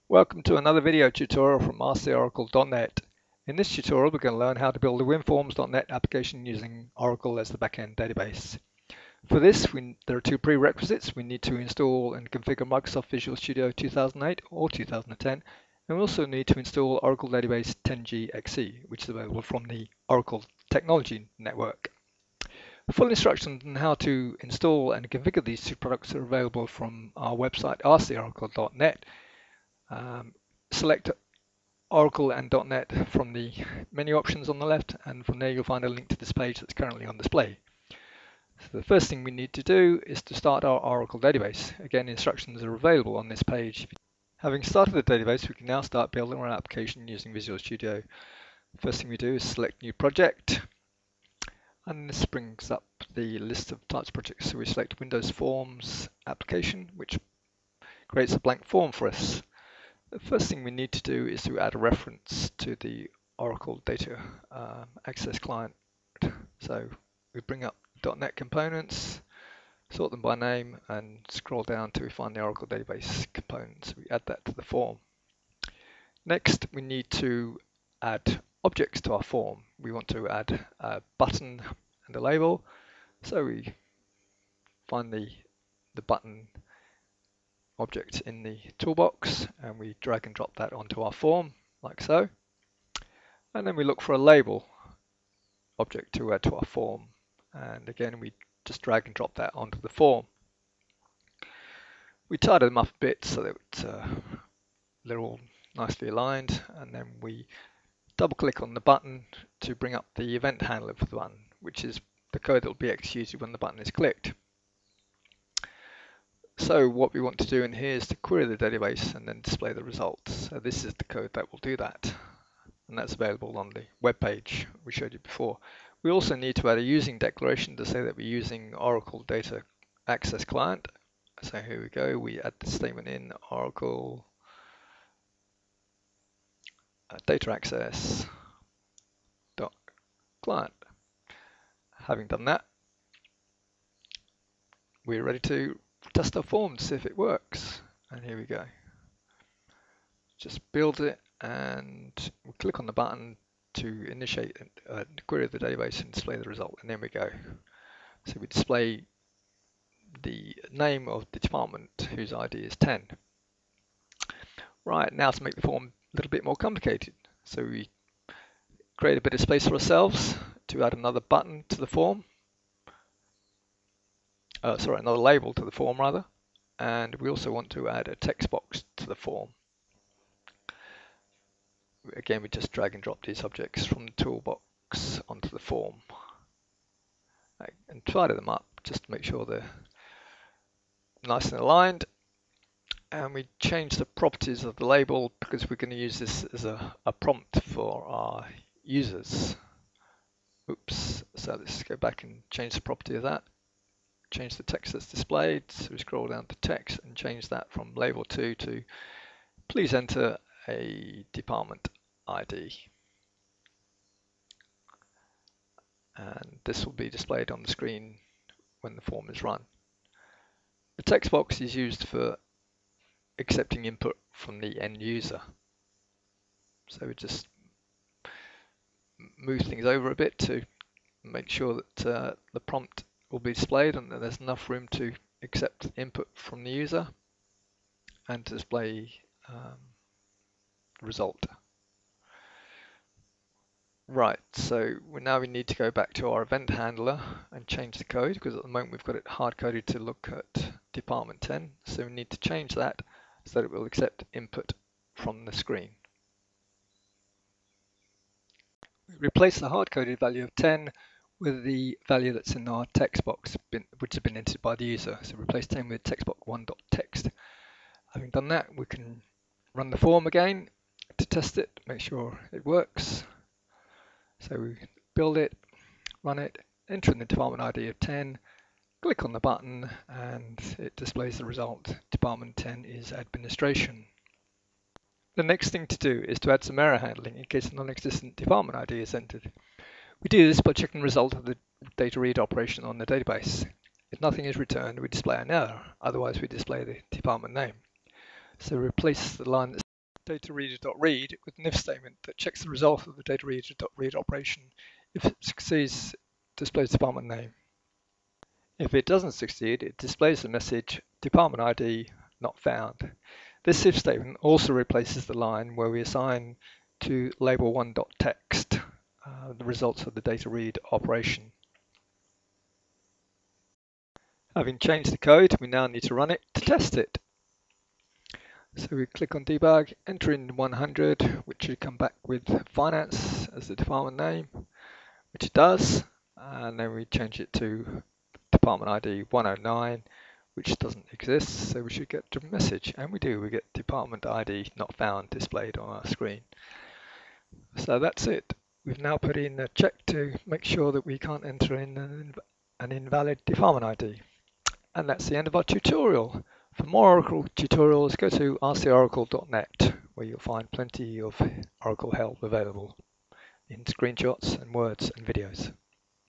Welcome to another video tutorial from RCOracle.net. In this tutorial, we're going to learn how to build a WinForms.net application using Oracle as the backend database. For this, there are two prerequisites. We need to install and configure Microsoft Visual Studio 2008 or 2010, and we also need to install Oracle Database 10G XE, which is available from the Oracle Technology Network. Full instructions on how to install and configure these two products are available from our website, RCOracle.net. Select Oracle and .NET from the menu options on the left, and from there you'll find a link to this page that's currently on display. So the first thing we need to do is to start our Oracle database. Again, instructions are available on this page. Having started the database, we can now start building our application using Visual Studio. First thing we do is select New Project, and this brings up the list of types of projects. So we select Windows Forms Application, which creates a blank form for us. The first thing we need to do is to add a reference to the Oracle Data Access Client. So we bring up .NET components, sort them by name, and scroll down till we find the Oracle Database components. We add that to the form. Next, we need to add objects to our form. We want to add a button and a label. So we find the button object in the toolbox, and we drag and drop that onto our form like so, and then we look for a label object to add to our form, and again we just drag and drop that onto the form. We tidy them up a bit so that they're all nicely aligned, and then we double click on the button to bring up the event handler for the button, which is the code that will be executed when the button is clicked. So what we want to do in here is to query the database and then display the results. So this is the code that will do that, and that's available on the web page we showed you before. We also need to add a using declaration to say that we're using Oracle Data Access Client. So here we go, we add the statement in Oracle Data Access .client. Having done that, we're ready to test our form to see if it works. And here we go. Just build it, and we click on the button to initiate and query the database and display the result, and there we go. So we display the name of the department whose ID is 10. Right, now to make the form a little bit more complicated. So we create a bit of space for ourselves to add another button to the form. Another label to the form rather. And we also want to add a text box to the form. Again, we just drag and drop these objects from the toolbox onto the form. And tidy them up just to make sure they're nice and aligned. And we change the properties of the label because we're going to use this as a prompt for our users. Oops, so let's go back and change the property of that. Change the text that's displayed. So we scroll down to text and change that from label 2 to please enter a department ID. And this will be displayed on the screen when the form is run. The text box is used for accepting input from the end user. So we just move things over a bit to make sure that the prompt will be displayed and that there's enough room to accept input from the user and to display the result. Right, so now we need to go back to our event handler and change the code, because at the moment we've got it hard coded to look at department 10, so we need to change that so that it will accept input from the screen. Replace the hard-coded value of 10 with the value that's in our text box, which has been entered by the user. So replace 10 with textbox1.text. Having done that, we can run the form again to test it, make sure it works. So we build it, run it, enter in the department ID of 10, click on the button, and it displays the result. Department 10 is administration. The next thing to do is to add some error handling in case a non-existent department ID is entered. We do this by checking the result of the data read operation on the database. If nothing is returned, we display an error. Otherwise, we display the department name. So replace the line that datareader.read with an if statement that checks the result of the datareader.read operation. If it succeeds, it displays department name. If it doesn't succeed, it displays the message department ID not found. This if statement also replaces the line where we assign to label1.text the results of the data read operation. Having changed the code, we now need to run it to test it. So we click on debug, enter in 100, which should come back with finance as the department name, which it does, and then we change it to department ID 109, which doesn't exist, so we should get a message, and we do. We get department ID not found displayed on our screen. So that's it. We've now put in a check to make sure that we can't enter in an invalid department ID. And that's the end of our tutorial. For more Oracle tutorials, go to rcoracle.net, where you'll find plenty of Oracle help available in screenshots and words and videos.